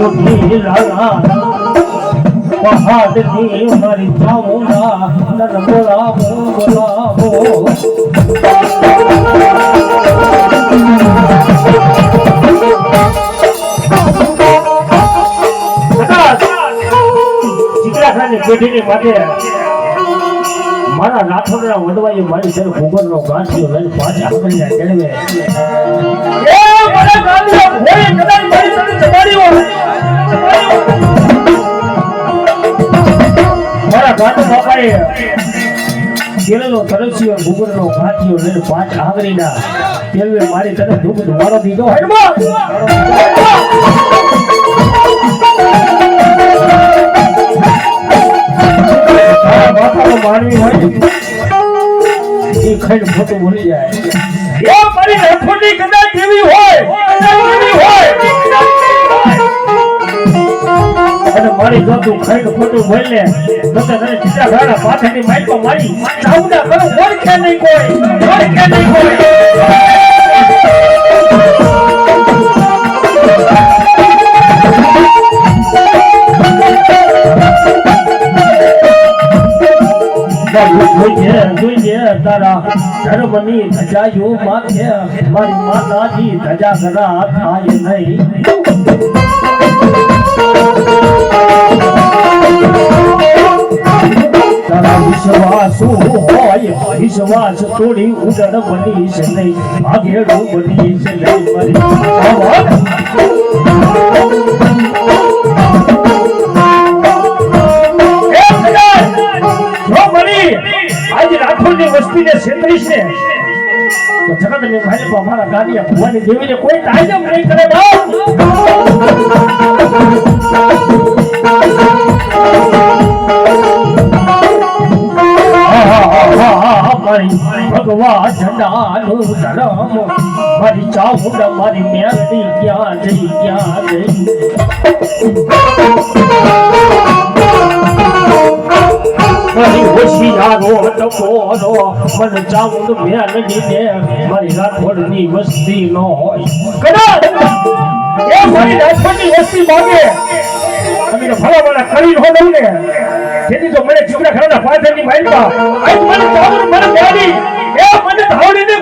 મોટી લાલા પહાડની મારી ચામુંડા નર બોલાવો બોલાવો ચિકલાખાની પેઢીની માટે મારા રાઠોડના વડવાએ મારી સર ભૂગોળનો ગાંઠિયો લઈને પાછા કરીને કેળવે એ મને ગાંઠિયો હોય કદાચ મારી સર જમાડી હોય મારા ગાંઠો બાપાએ કેળનો તરસ્યો ભૂગોળનો ગાંઠિયો લઈને પાંચ આંગળીના કેળવે મારી તરફ ધૂપ ધુમાડો દીધો હેડમાં માનવી હોય એ ખડ ખોટું બોલી જાય એ મારી રખોટી કદાચ કેવી હોય અને મારી જો તું ખડ ખોટું બોલે તો તને ચિત્રા ઘાડા પાછળની માઈકો મારી ચાઉડા કરો ઓળખે નહીં કોઈ જોઈએ તારા ધર્મની ધજાયો માથે મારી માતાજી ધજા કરા થાય નહીં તારા વિશ્વાસ તોડી ઉડન બની છે નહીં ભાગેડું બની છે નહીં મારી आज राठौर वस्ती ने छेतरीश ने तो जगत में भाई को हमारा गाड़िया भगवान देवी ने कोई ताजम नहीं करे बाप मारी भगवान झंडानु धर्म मारी चामुंडा मारी मेरडी क्या जई મારી હોશિયારો ટકોરો મન ચામુંડ મેલડી ને મારી રાઠોડની વસ્તી નો હોય કદાચ એ મારી રાઠોડની વસ્તી માંગે અમે ભલામણા કરી ન દઉં ને જેથી તો મને ચીકડા ખરાના પાછળની માઈલમાં આજ મને ચામુંડ મને ગાડી એ મને ધાવડીને